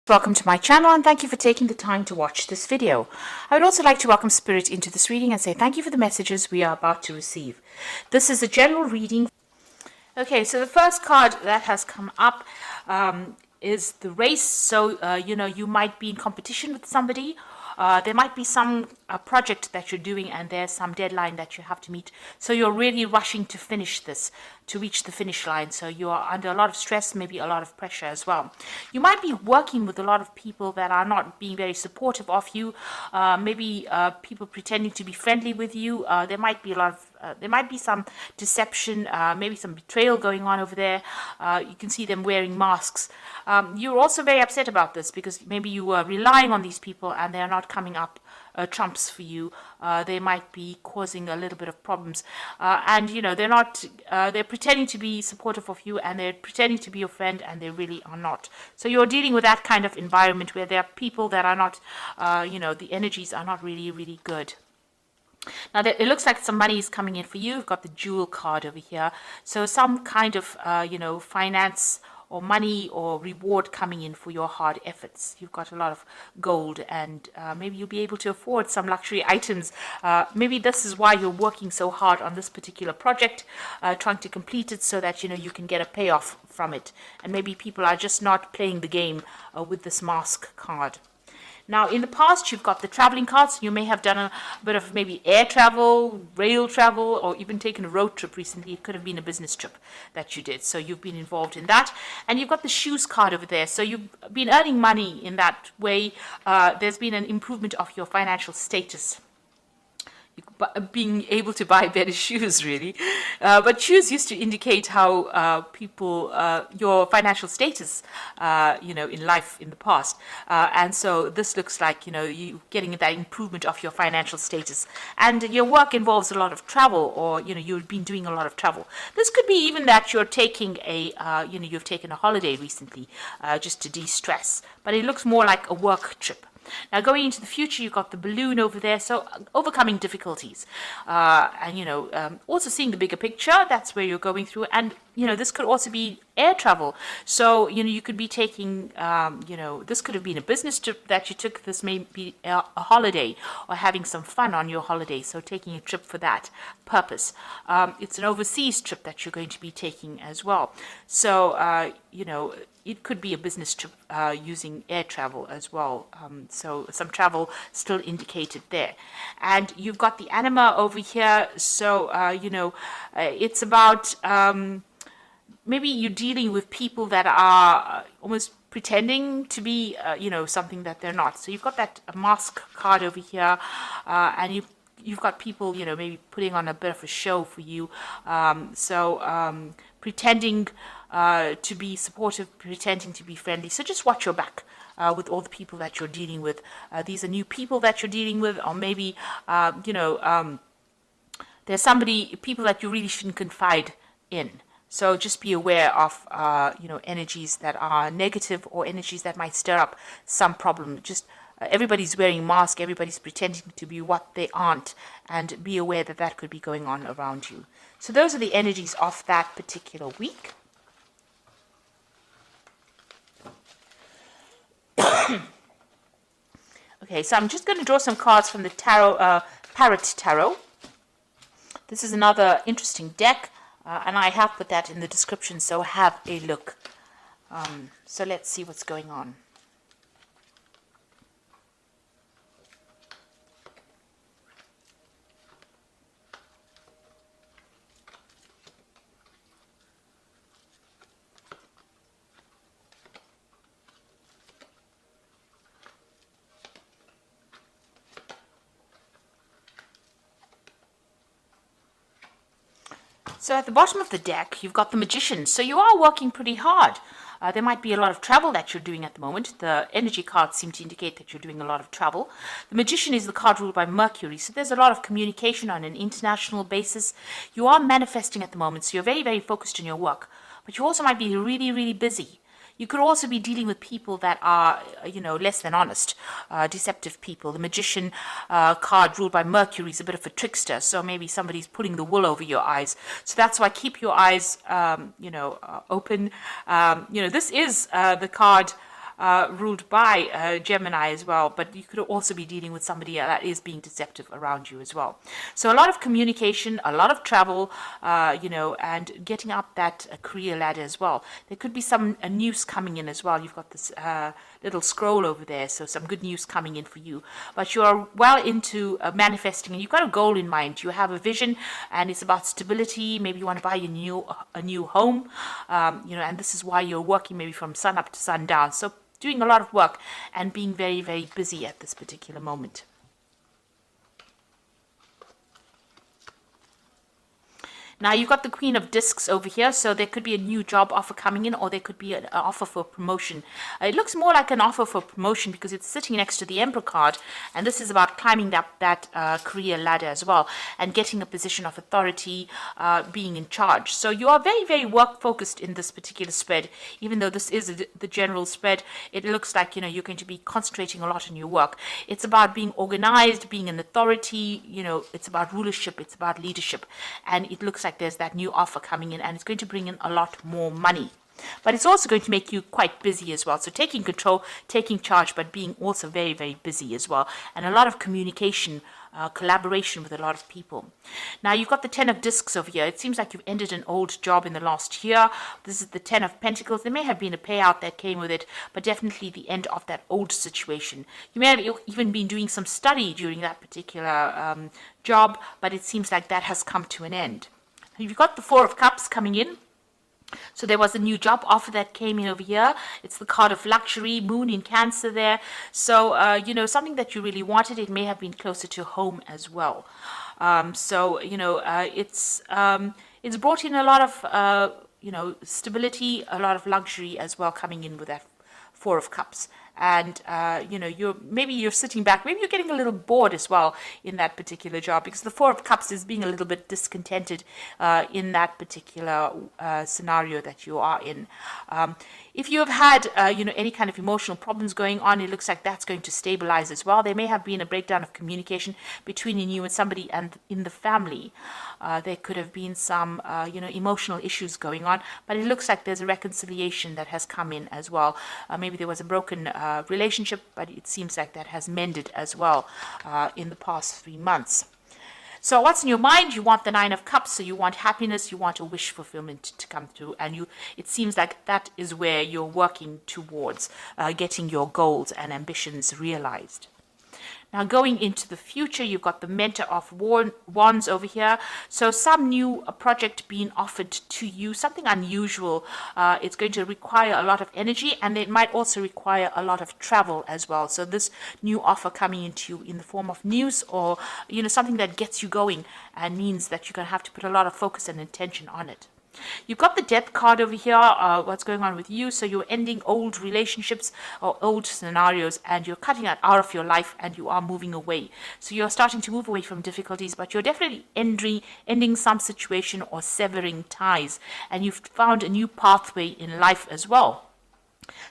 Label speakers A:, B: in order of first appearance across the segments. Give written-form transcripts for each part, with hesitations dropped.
A: Welcome to my channel and thank you for taking the time to watch this video. I would also like to welcome Spirit into this reading and say thank you for the messages we are about to receive. This is a general reading. Okay, so the first card that has come up is the race. So, you might be in competition with somebody. There might be some project that you're doing and there's some deadline that you have to meet. So you're really rushing to finish this, to reach the finish line. So you are under a lot of stress, maybe a lot of pressure as well. You might be working with a lot of people that are not being very supportive of you. Maybe people pretending to be friendly with you. There might be there might be some deception, maybe some betrayal going on over there. You can see them wearing masks. You're also very upset about this because maybe you were relying on these people and they're not coming up trumps for you. They might be causing a little bit of problems. And, they're not, they're pretending to be supportive of you and they're pretending to be your friend and they really are not. So you're dealing with that kind of environment where there are people that are not, the energies are not really, really good. Now, it looks like some money is coming in for you. You've got the jewel card over here. So some kind of, finance or money or reward coming in for your hard efforts. You've got a lot of gold and maybe you'll be able to afford some luxury items. Maybe this is why you're working so hard on this particular project, trying to complete it so that, you can get a payoff from it. And maybe people are just not playing the game with this mask card. Now, in the past, you've got the traveling cards. You may have done a bit of maybe air travel, rail travel, or even taken a road trip recently. It could have been a business trip that you did. So you've been involved in that. And you've got the shoes card over there. So you've been earning money in that way. There's been an improvement of your financial status. Being able to buy better shoes, really. But shoes used to indicate how your financial status, in life in the past. And so this looks like, you getting that improvement of your financial status. And your work involves a lot of travel or, you've been doing a lot of travel. This could be even that you're taking you've taken a holiday recently just to de-stress. But it looks more like a work trip. Now, going into the future, you've got the balloon over there, so overcoming difficulties. Also seeing the bigger picture, that's where you're going through. And, this could also be air travel. So, you could be taking, this could have been a business trip that you took. This may be a holiday or having some fun on your holiday. So taking a trip for that purpose. It's an overseas trip that you're going to be taking as well. So, it could be a business trip using air travel as well. So some travel still indicated there. And you've got the anima over here. So, it's about maybe you're dealing with people that are almost pretending to be, something that they're not. So you've got that mask card over here and you've got people, maybe putting on a bit of a show for you. Pretending to be supportive, pretending to be friendly. So just watch your back with all the people that you're dealing with. These are new people that you're dealing with, or maybe, there's people that you really shouldn't confide in. So just be aware of, energies that are negative or energies that might stir up some problem. Just everybody's wearing masks, everybody's pretending to be what they aren't, and be aware that that could be going on around you. So those are the energies of that particular week. Okay, so I'm just going to draw some cards from the tarot, Parrot Tarot. This is another interesting deck, and I have put that in the description, so have a look. So let's see what's going on. So at the bottom of the deck, you've got the Magician. So you are working pretty hard. There might be a lot of travel that you're doing at the moment. The energy cards seem to indicate that you're doing a lot of travel. The Magician is the card ruled by Mercury. So there's a lot of communication on an international basis. You are manifesting at the moment. So you're very, very focused on your work. But you also might be really, really busy. You could also be dealing with people that are, less than honest, deceptive people. The Magician card ruled by Mercury is a bit of a trickster, so maybe somebody's pulling the wool over your eyes. So that's why keep your eyes, open. This is the card ruled by Gemini as well, but you could also be dealing with somebody that is being deceptive around you as well. So a lot of communication, a lot of travel, and getting up that career ladder as well. There could be some news coming in as well. You've got this little scroll over there, so some good news coming in for you. But you are well into manifesting, and you've got a goal in mind. You have a vision, and it's about stability. Maybe you want to buy a new home, and this is why you're working maybe from sun up to sundown. So doing a lot of work and being very, very busy at this particular moment. Now you've got the Queen of Discs over here, so there could be a new job offer coming in, or there could be an offer for promotion. It looks more like an offer for promotion because it's sitting next to the Emperor card, and this is about climbing that career ladder as well, and getting a position of authority, being in charge. So you are very, very work focused in this particular spread. Even though this is the general spread, it looks like you're going to be concentrating a lot on your work. It's about being organized, being an authority. It's about rulership, it's about leadership, and it looks like there's that new offer coming in, and it's going to bring in a lot more money. But it's also going to make you quite busy as well. So taking control, taking charge, but being also very, very busy as well. And a lot of communication, collaboration with a lot of people. Now you've got the 10 of Discs over here. It seems like you've ended an old job in the last year. This is the 10 of Pentacles. There may have been a payout that came with it, but definitely the end of that old situation. You may have even been doing some study during that particular job, but it seems like that has come to an end. You've got the 4 of Cups coming in. So there was a new job offer that came in over here. It's the card of luxury, moon in Cancer there. So, something that you really wanted, it may have been closer to home as well. It's brought in a lot of, stability, a lot of luxury as well coming in with that 4 of Cups. And you're sitting back, maybe you're getting a little bored as well in that particular job, because the 4 of Cups is being a little bit discontented in that particular scenario that you are in. If you have had any kind of emotional problems going on, it looks like that's going to stabilize as well. There may have been a breakdown of communication between you and somebody and in the family. There could have been some emotional issues going on, but it looks like there's a reconciliation that has come in as well. Maybe there was a broken relationship, but it seems like that has mended as well in the past 3 months. So what's in your mind? You want the 9 of Cups, so you want happiness, you want a wish fulfillment to come through, and it seems like that is where you're working towards getting your goals and ambitions realized. Now going into the future, you've got the Mentor of Wands over here. So some new project being offered to you, something unusual. It's going to require a lot of energy, and it might also require a lot of travel as well. So this new offer coming into you in the form of news, or something that gets you going and means that you're going to have to put a lot of focus and attention on it. You've got the Death card over here, what's going on with you. So you're ending old relationships or old scenarios, and you're cutting that out of your life, and you are moving away. So you're starting to move away from difficulties, but you're definitely ending some situation or severing ties, and you've found a new pathway in life as well.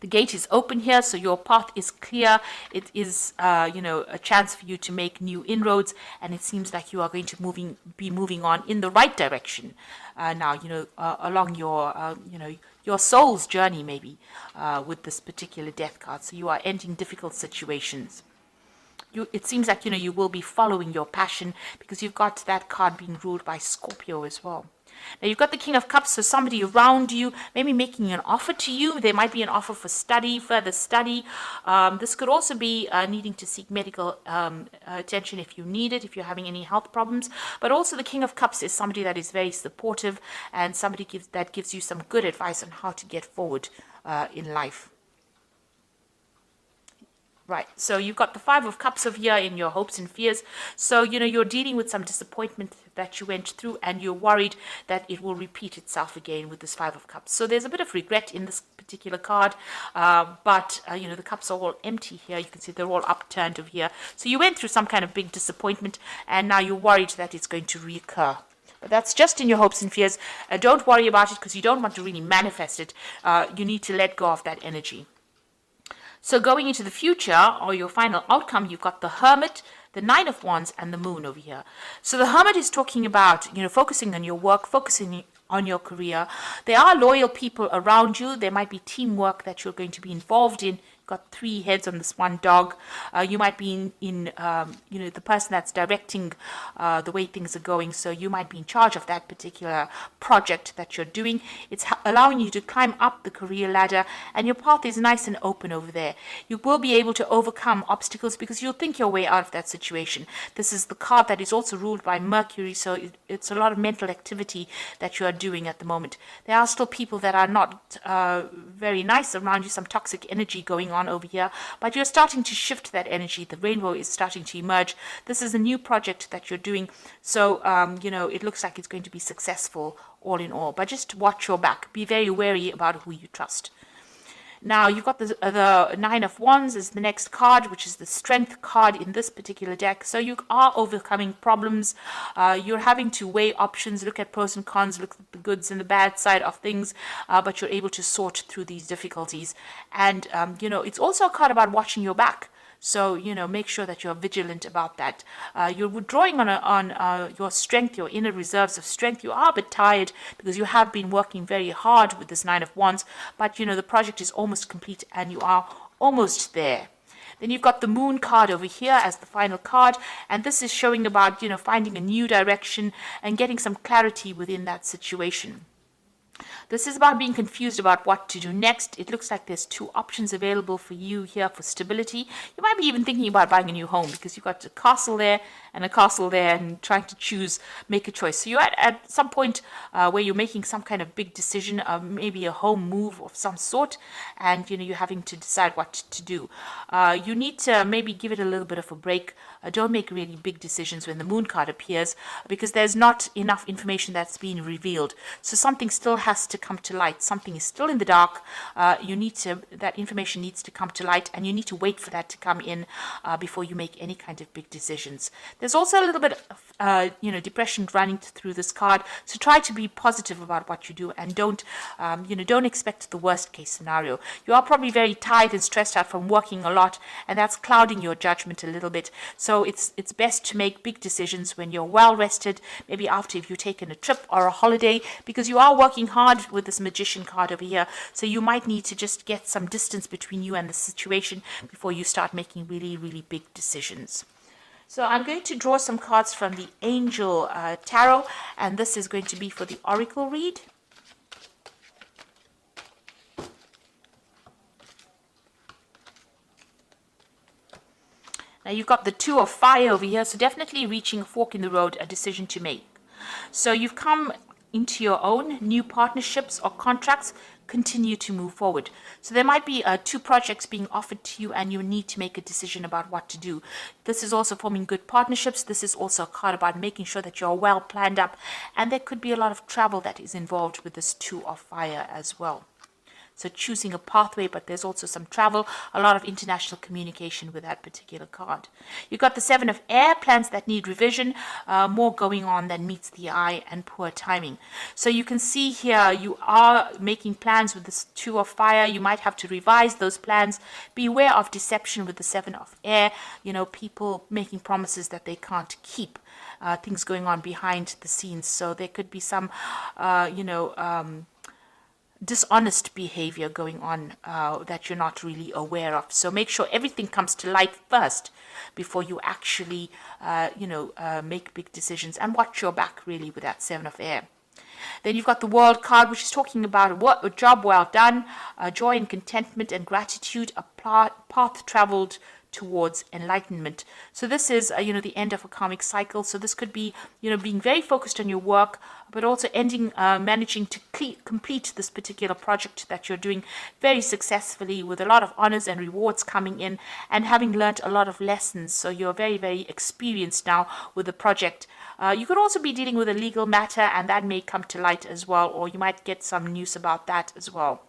A: The gate is open here, so your path is clear. It is, a chance for you to make new inroads, and it seems like you are going to be moving on in the right direction. Now, along your soul's journey, maybe, with this particular Death card. So you are ending difficult situations. It seems like, you will be following your passion, because you've got that card being ruled by Scorpio as well. Now you've got the King of Cups, so somebody around you maybe making an offer to you. There might be an offer for further study. This could also be needing to seek medical attention if you need it, if you're having any health problems. But also the King of Cups is somebody that is very supportive, and somebody that gives you some good advice on how to get forward in life. Right, so you've got the 5 of Cups over here in your hopes and fears. So, you're dealing with some disappointment that you went through, and you're worried that it will repeat itself again with this 5 of Cups. So there's a bit of regret in this particular card, but, the cups are all empty here. You can see they're all upturned over here. So you went through some kind of big disappointment, and now you're worried that it's going to reoccur. But that's just in your hopes and fears. Don't worry about it, because you don't want to really manifest it. You need to let go of that energy. So going into the future, or your final outcome, you've got the Hermit, the 9 of Wands, and the Moon over here. So the Hermit is talking about, focusing on your work, focusing on your career. There are loyal people around you. There might be teamwork that you're going to be involved in got 3 heads on this one dog. You might be in the person that's directing the way things are going. So you might be in charge of that particular project that you're doing. It's allowing you to climb up the career ladder, and your path is nice and open over there. You will be able to overcome obstacles because you'll think your way out of that situation. This is the card that is also ruled by Mercury, so it's a lot of mental activity that you are doing at the moment. There are still people that are not very nice around you, some toxic energy going on over here, but you're starting to shift that energy. The rainbow is starting to emerge. This is a new project that you're doing, so it looks like it's going to be successful all in all, but just watch your back. Be very wary about who you trust. Now, you've got the Nine of Wands is the next card, which is the Strength card in this particular deck. So you are overcoming problems. You're having to weigh options, look at pros and cons, look at the goods and the bad side of things, but you're able to sort through these difficulties. And, it's also a card about watching your back. So, make sure that you're vigilant about that. You're withdrawing on your strength, your inner reserves of strength. You are a bit tired because you have been working very hard with this Nine of Wands, but, the project is almost complete and you are almost there. Then you've got the Moon card over here as the final card, and this is showing about, finding a new direction and getting some clarity within that situation. This is about being confused about what to do next. It looks like there's 2 options available for you here for stability. You might be even thinking about buying a new home because you've got a castle there and a castle there and trying to make a choice. So you're at some point where you're making some kind of big decision, maybe a home move of some sort, and you're having to decide what to do. You need to maybe give it a little bit of a break. Don't make really big decisions when the Moon card appears because there's not enough information that's being revealed. So something still has to come to light. Something is still in the dark. That information needs to come to light, and you need to wait for that to come in before you make any kind of big decisions. There's also a little bit of depression running through this card. So try to be positive about what you do, and don't expect the worst case scenario. You are probably very tired and stressed out from working a lot, and that's clouding your judgment a little bit. So it's best to make big decisions when you're well rested, maybe after if you've taken a trip or a holiday, because you are working hard with this Magician card over here. So you might need to just get some distance between you and the situation before you start making really, really big decisions. So I'm going to draw some cards from the Angel Tarot, and this is going to be for the Oracle read. Now you've got the Two of Fire over here, so definitely reaching a fork in the road, a decision to make. So you've come into your own new partnerships or contracts, continue to move forward. So there might be 2 projects being offered to you and you need to make a decision about what to do. This is also forming good partnerships. This is also a card about making sure that you're well planned up, and there could be a lot of travel that is involved with this Two of Fire as well. So choosing a pathway, but there's also some travel, a lot of international communication with that particular card. You've got the Seven of Air, plans that need revision, more going on than meets the eye, and poor timing. So you can see here you are making plans with this Two of Fire. You might have to revise those plans. Beware of deception with the Seven of Air. People making promises that they can't keep. Things going on behind the scenes. So there could be some, dishonest behavior going on that you're not really aware of. So make sure everything comes to light first before you actually, make big decisions, and watch your back really with that Seven of Air. Then you've got the World card, which is talking about a job well done, joy and contentment and gratitude, a path traveled towards enlightenment. So this is, the end of a karmic cycle. So this could be, being very focused on your work, but also managing to complete this particular project that you're doing very successfully with a lot of honors and rewards coming in, and having learned a lot of lessons. So you're very, very experienced now with the project. You could also be dealing with a legal matter, and that may come to light as well, or you might get some news about that as well,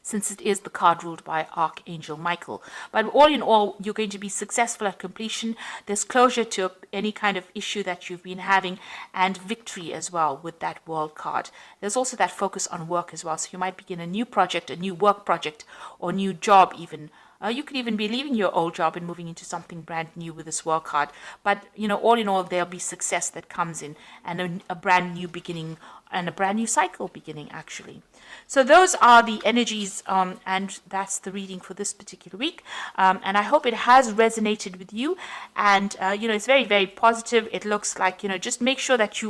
A: since it is the card ruled by Archangel Michael. But all in all, you're going to be successful at completion. There's closure to any kind of issue that you've been having, and victory as well with that World card. There's also that focus on work as well. So you might begin a new project, a new work project, or new job even You could even be leaving your old job and moving into something brand new with this work card. But, all in all, there'll be success that comes in, and a brand new beginning, and a brand new cycle beginning, actually. So those are the energies, and that's the reading for this particular week. And I hope it has resonated with you. And, it's very, very positive. It looks like, just make sure that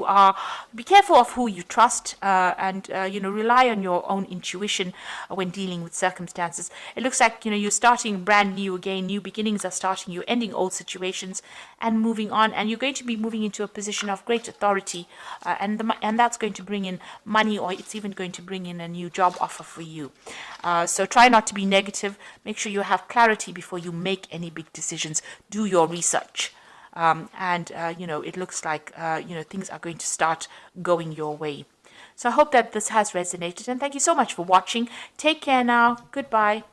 A: be careful of who you trust, and, rely on your own intuition when dealing with circumstances. It looks like, you're starting brand new again. New beginnings are starting. You're ending old situations and moving on. And you're going to be moving into a position of great authority, and that's going to bring in money, or it's even going to bring in a new job offer for you. So try not to be negative. Make sure you have clarity before you make any big decisions. Do your research. It looks like, things are going to start going your way. So I hope that this has resonated, and thank you so much for watching. Take care now. Goodbye.